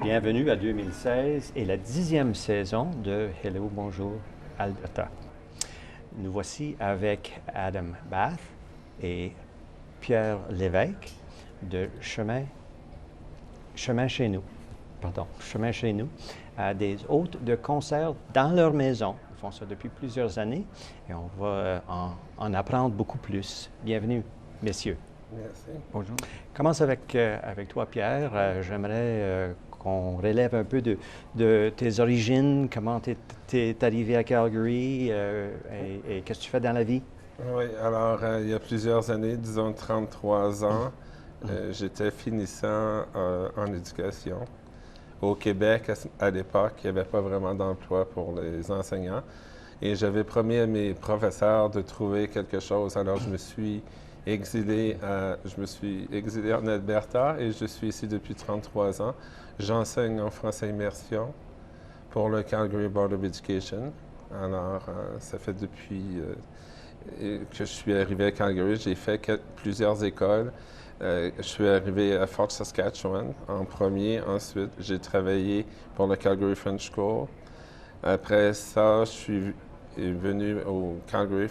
Bienvenue à 2016 et la 10e saison de Hello, bonjour, Alberta. Nous voici avec Adam Bath et Pierre Lévesque de Chemin chez nous. Pardon, Chemin chez nous, des hôtes de concert dans leur maison. Ils font ça depuis plusieurs années et on va en apprendre beaucoup plus. Bienvenue, messieurs. Merci. Bonjour. Commence avec toi, Pierre. J'aimerais qu'on relève un peu de tes origines, comment tu es arrivé à Calgary et qu'est-ce que tu fais dans la vie? Oui, alors il y a plusieurs années, disons 33 ans, j'étais finissant en éducation. Au Québec, à l'époque, il n'y avait pas vraiment d'emploi pour les enseignants. Et j'avais promis à mes professeurs de trouver quelque chose. Alors, je me suis exilé en Alberta et je suis ici depuis 33 ans. J'enseigne en français immersion pour le Calgary Board of Education. Alors, ça fait depuis que je suis arrivé à Calgary, j'ai fait plusieurs écoles. Je suis arrivé à Fort Saskatchewan en premier. Ensuite, j'ai travaillé pour le Calgary French School. Après ça, je suis venu au Calgary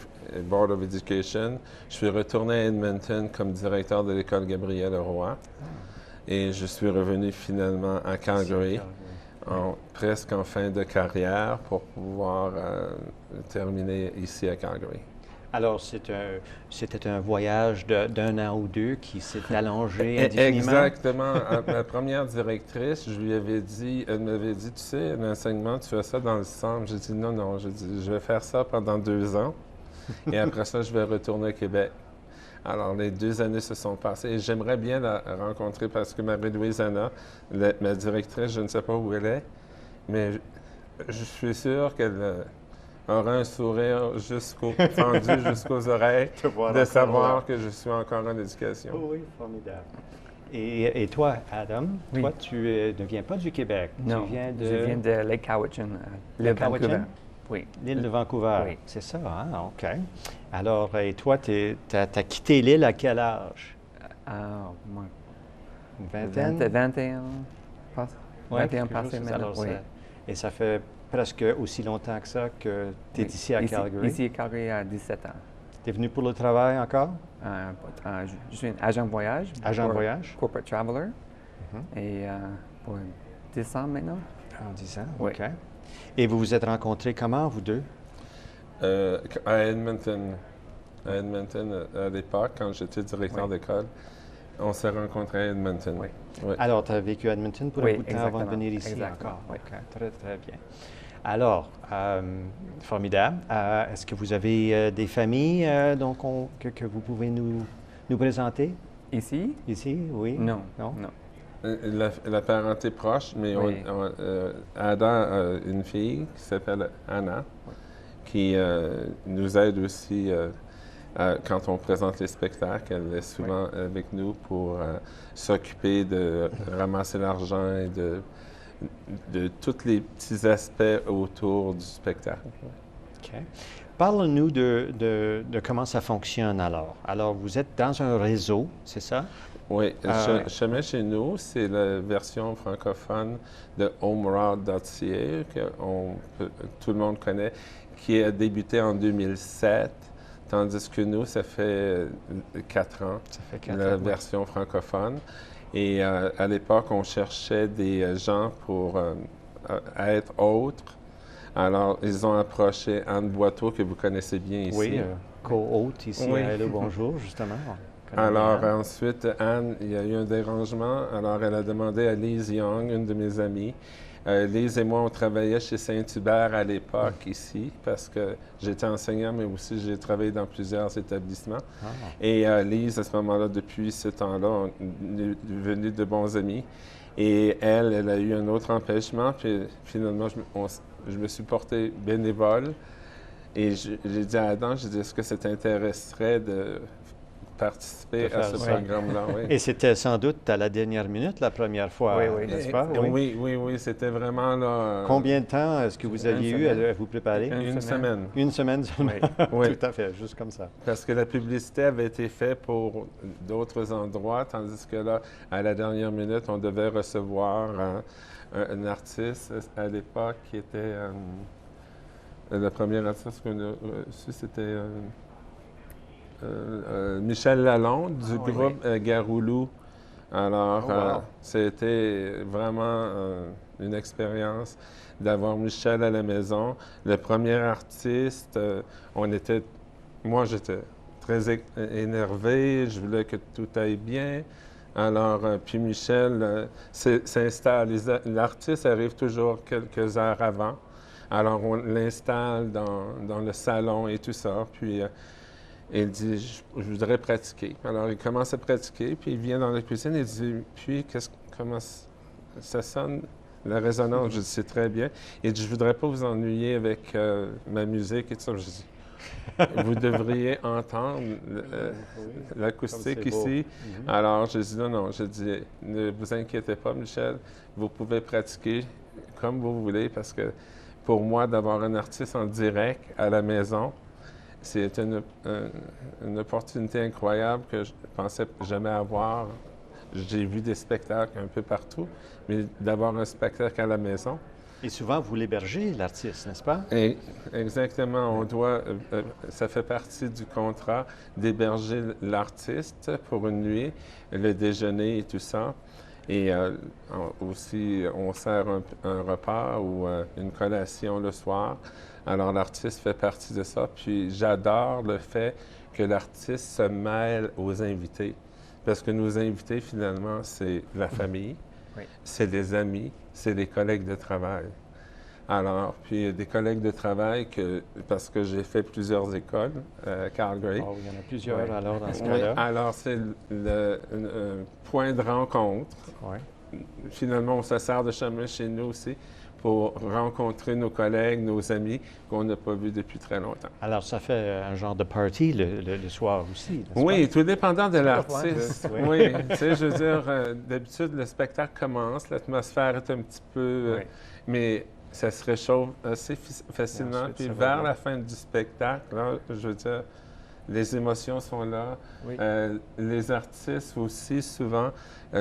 Board of Education. Je suis retourné à Edmonton comme directeur de l'école Gabriel Roy. Et je suis revenu finalement à Calgary, presque en fin de carrière, pour pouvoir terminer ici à Calgary. Alors, c'était un voyage d'un an ou deux qui s'est allongé indéfiniment? Exactement. Ma première directrice, elle m'avait dit, tu sais, l'enseignement, tu fais ça dans le centre. J'ai dit non, non, je vais faire ça pendant 2 ans. Et après ça, je vais retourner au Québec. Alors, les 2 années se sont passées et j'aimerais bien la rencontrer parce que Marie-Louise-Anna, ma directrice, je ne sais pas où elle est, mais je suis sûr qu'elle aura un sourire fendu jusqu'aux oreilles de savoir que je suis encore en éducation. Oh oui, formidable. Et toi, Adam, Oui. toi, tu ne viens pas du Québec. Non, tu viens je viens de Lake Cowichan, l'île de Vancouver. Oui. L'île de Vancouver, Oui. c'est ça, hein? OK. Alors, et toi, tu as quitté l'île à quel âge? Moi, Une vingtaine? 21, passe. Ouais, 21 quelque passés chose, maintenant. alors Oui. et ça fait presque aussi longtemps que ça que tu es Oui. ici à Calgary? Ici à Calgary à 17 ans. Tu es venu pour le travail encore? Je suis un agent de voyage. Agent de voyage? Corporate Traveler. Mhm. Et pour 10 ans maintenant. En 10 ans, Oui. OK. Et vous vous êtes rencontrés comment, vous deux? À Edmonton. À Edmonton, à l'époque, quand j'étais directeur d'école, on s'est rencontrés à Edmonton. Oui. Oui. Alors, tu as vécu à Edmonton pour un bout de temps avant de venir ici Exactement. encore? Oui. OK, très, très bien. Alors, formidable. Est-ce que vous avez des familles que vous pouvez nous présenter? Ici? Ici, oui? Non. Non? Non. La parenté proche, mais Oui. Adam a une fille qui s'appelle Anna, qui nous aide aussi quand on présente les spectacles. Elle est souvent avec nous pour s'occuper de ramasser l'argent et de tous les petits aspects autour du spectacle. OK. Parle-nous de comment ça fonctionne alors. Alors, vous êtes dans un réseau, c'est ça? Oui, Chemin chez nous, c'est la version francophone de homeroad.ca que tout le monde connaît, qui a débuté en 2007, tandis que nous, ça fait 4 ans, Ça fait 4 la ans. version francophone. Et à l'époque, on cherchait des gens pour être autres. Alors, ils ont approché Anne Boiteau, que vous connaissez bien ici. Oui, co-hôte ici Oui. à Hello, bonjour, justement. On connaît Alors, bien. ensuite, Anne, il y a eu un dérangement. Alors, elle a demandé à Lise Young, une de mes amies. Lise et moi, on travaillait chez Saint-Hubert à l'époque ici, parce que j'étais enseignant, mais aussi j'ai travaillé dans plusieurs établissements. Ah. Et Lise, à ce moment-là, depuis ce temps-là, on est devenus de bons amis. Et elle a eu un autre empêchement, puis finalement, je me suis porté bénévole. Et j'ai dit à Adam, j'ai dit, est-ce que ça t'intéresserait de participer à ce programme-là. Oui. Et c'était sans doute à la dernière minute, la première fois, n'est-ce pas? Oui, c'était vraiment là... Combien de temps est-ce que vous aviez eu à vous préparer? Une semaine. Une semaine seulement? Oui. Tout à fait, juste comme ça. Parce que la publicité avait été faite pour d'autres endroits, tandis que là, à la dernière minute, on devait recevoir un artiste à l'époque qui était... le premier artiste qu'on a reçu, c'était Michel Lalonde du groupe Garoulou. Alors, c'était vraiment une expérience d'avoir Michel à la maison. Le premier artiste, moi, j'étais très énervé, je voulais que tout aille bien. Alors, puis Michel s'installe. L'artiste arrive toujours quelques heures avant. Alors, on l'installe dans le salon et tout ça. Puis, il dit, je voudrais pratiquer. Alors, il commence à pratiquer, puis il vient dans la cuisine et dit, puis, comment ça sonne, la résonance? Je dis, c'est très bien. Il dit, je voudrais pas vous ennuyer avec ma musique et tout ça. Je dis, vous devriez entendre l'acoustique ici. Alors, je dis, non. Je dis, ne vous inquiétez pas, Michel, vous pouvez pratiquer comme vous voulez, parce que pour moi, d'avoir un artiste en direct à la maison, c'est une opportunité incroyable que je pensais jamais avoir. J'ai vu des spectacles un peu partout, mais d'avoir un spectacle à la maison. Et souvent, vous l'hébergez, l'artiste, n'est-ce pas? Exactement. On doit, ça fait partie du contrat d'héberger l'artiste pour une nuit, le déjeuner et tout ça. Et aussi, on sert un repas ou une collation le soir. Alors, l'artiste fait partie de ça. Puis, j'adore le fait que l'artiste se mêle aux invités. Parce que nos invités, finalement, c'est la famille, c'est des amis, c'est des collègues de travail. Alors, puis des collègues de travail, parce que j'ai fait plusieurs écoles à Calgary. Oh, il y en a plusieurs, alors, dans ce cas-là. Alors, c'est un point de rencontre. Finalement, on se sert de chemin chez nous aussi pour rencontrer nos collègues, nos amis qu'on n'a pas vus depuis très longtemps. Alors, ça fait un genre de party le soir aussi, n'est-ce Oui, pas? tout dépendant de l'artiste. Oui, tu sais, je veux dire, d'habitude, le spectacle commence, l'atmosphère est un petit peu... mais ça se réchauffe assez facilement. Puis vers la fin du spectacle, là, je veux dire, les émotions sont là. Les artistes aussi, souvent,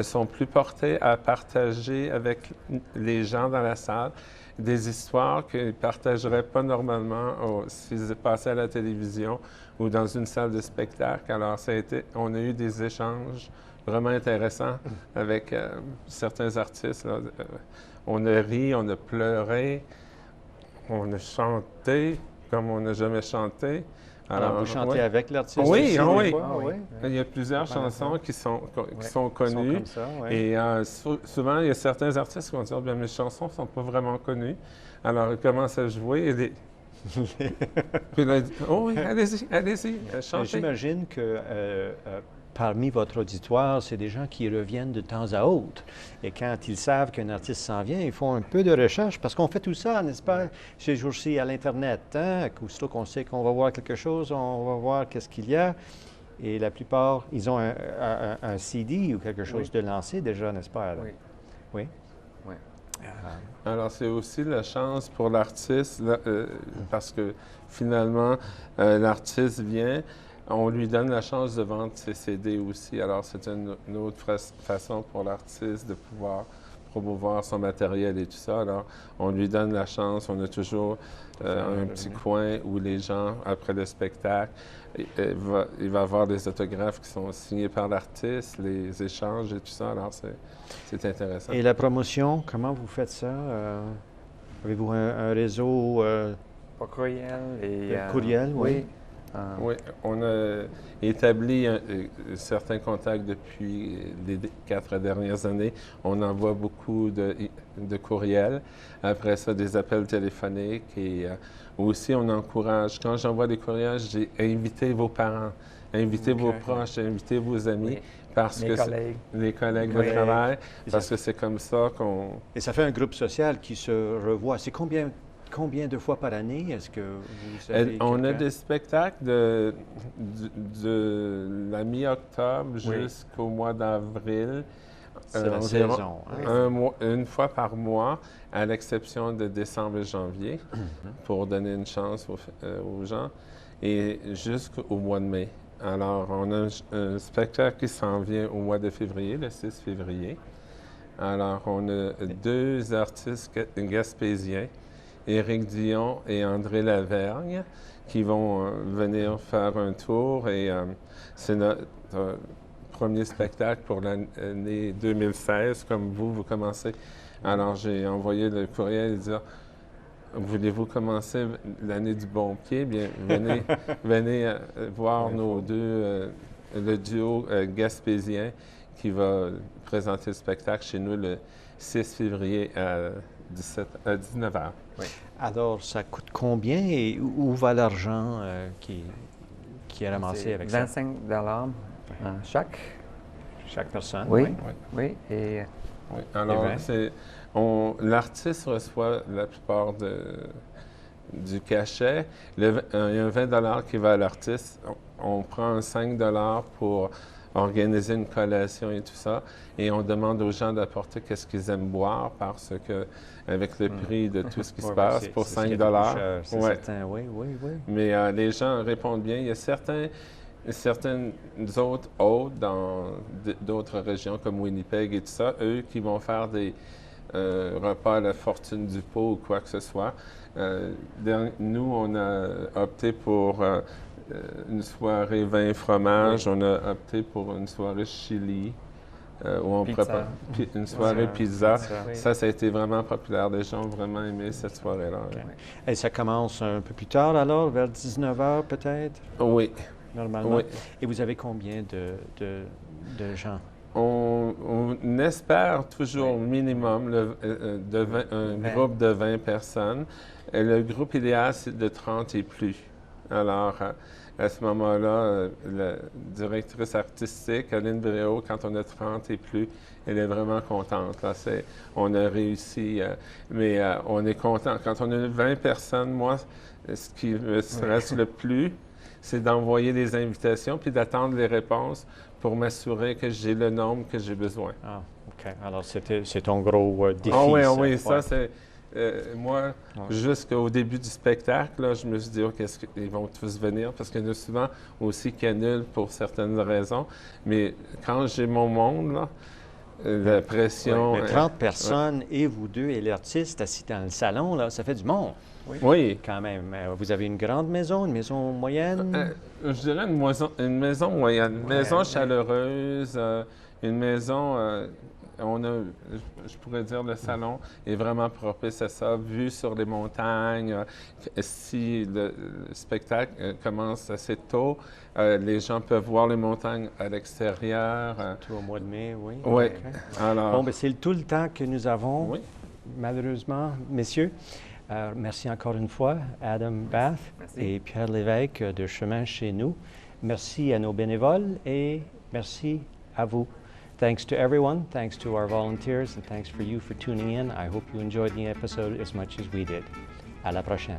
sont plus portés à partager avec les gens dans la salle des histoires qu'ils ne partageraient pas normalement s'ils passaient à la télévision ou dans une salle de spectacle. Alors, on a eu des échanges vraiment intéressants avec certains artistes, là. On a ri, on a pleuré, on a chanté comme on n'a jamais chanté. Alors, vous chantez avec l'artiste? Oui, oui. Oui. Il y a plusieurs chansons qui sont connues. Comme ça, Et souvent, il y a certains artistes qui vont dire, bien, mes chansons ne sont pas vraiment connues. Alors, ils commencent à jouer. Puis là, ils disent, oh oui, allez-y, chantez. J'imagine que parmi votre auditoire, c'est des gens qui reviennent de temps à autre. Et quand ils savent qu'un artiste s'en vient, ils font un peu de recherche, parce qu'on fait tout ça, n'est-ce pas, ces jours-ci à l'Internet. Hein? Aussitôt qu'on sait qu'on va voir quelque chose, on va voir qu'est-ce qu'il y a. Et la plupart, ils ont un CD ou quelque chose de lancé déjà, n'est-ce pas? Alors? Oui. Alors, c'est aussi la chance pour l'artiste, parce que finalement, l'artiste vient, on lui donne la chance de vendre ses CD aussi. Alors, c'est une autre façon pour l'artiste de pouvoir promouvoir son matériel et tout ça. Alors, on lui donne la chance. On a toujours un petit coin où les gens, après le spectacle, il va avoir des autographes qui sont signés par l'artiste, les échanges et tout ça. Alors, c'est intéressant. Et la promotion, comment vous faites ça? Avez-vous un réseau? Par courriel et... courriel, oui. Oui, on a établi certains contacts depuis les 4 dernières années. On envoie beaucoup de courriels. Après ça, des appels téléphoniques. Et aussi, on encourage. Quand j'envoie des courriels, j'ai invité vos parents, invitez vos proches, invitez vos amis. Parce les collègues. Les collègues de travail, parce que c'est comme ça qu'on... Et ça fait un groupe social qui se revoit. C'est combien combien de fois par année? Est-ce que vous avez On a quelqu'un? des spectacles de la mi-octobre jusqu'au mois d'avril. C'est la environ saison. Hein? une fois par mois, à l'exception de décembre et janvier, pour donner une chance aux gens, et jusqu'au mois de mai. Alors, on a un spectacle qui s'en vient au mois de février, le 6 février. Alors, on a deux artistes gaspésiens, Éric Dion et André Lavergne, qui vont venir faire un tour. Et c'est notre premier spectacle pour l'année 2016, comme vous commencez. Alors, j'ai envoyé le courriel et dit voulez-vous commencer l'année du bon pied? Bien, venez voir nos deux, le duo gaspésien qui va présenter le spectacle chez nous le 6 février à 19 h. Oui. Alors, ça coûte combien et où va l'argent qui est ramassé avec 25 chaque personne? Oui. Oui. Et oui. Alors, l'artiste reçoit la plupart du cachet. Il y a un 20 qui va à l'artiste. On prend un 5 pour organiser une collation et tout ça. Et on demande aux gens d'apporter qu'est-ce qu'ils aiment boire parce que, avec le prix de tout ce qui se passe, pour 5 c'est certain. Oui. Mais les gens répondent bien. Il y a certaines autres hôtes dans d'autres régions comme Winnipeg et tout ça, eux qui vont faire des repas à la fortune du pot ou quoi que ce soit. Nous, on a opté pour une soirée vin et fromage. On a opté pour une soirée chili où on prépare une soirée pizza. Ça a été vraiment populaire. Les gens ont vraiment aimé cette soirée-là. Okay. Et ça commence un peu plus tard alors, vers 19 h peut-être? Oui. Normalement. Oui. Et vous avez combien de gens? On espère toujours minimum un groupe de 20 personnes. Et le groupe idéal, c'est de 30 et plus. Alors, à ce moment-là, la directrice artistique, Aline Bréau, quand on a 30 et plus, elle est vraiment contente. Là, on a réussi, mais on est content. Quand on a 20 personnes, moi, ce qui me stresse le plus, c'est d'envoyer des invitations puis d'attendre les réponses pour m'assurer que j'ai le nombre que j'ai besoin. Ah, OK. Alors, c'est ton gros défi. Ah oui, ça. Oui, ça, c'est... moi, jusqu'au début du spectacle, là, je me suis dit, OK, est-ce qu'ils vont tous venir? Parce qu'il y en a souvent aussi qui annulent pour certaines raisons. Mais quand j'ai mon monde, là, la pression... mais 30 personnes et vous deux et l'artiste assis dans le salon, là, ça fait du monde. Oui. Quand même. Vous avez une grande maison, une maison moyenne? Je dirais une maison moyenne, une maison chaleureuse, une maison... je pourrais dire le salon est vraiment propice à ça, vue sur les montagnes. Si le spectacle commence assez tôt, les gens peuvent voir les montagnes à l'extérieur. Tout au mois de mai, oui. Oui. Okay. Alors... Bon, bien, c'est tout le temps que nous avons, oui. Malheureusement, messieurs. Merci encore une fois, Adam Bath et Pierre Lévesque de Chemin Chez Nous. Merci à nos bénévoles et merci à vous. Thanks to everyone, thanks to our volunteers, and thanks for you for tuning in. I hope you enjoyed the episode as much as we did. À la prochaine.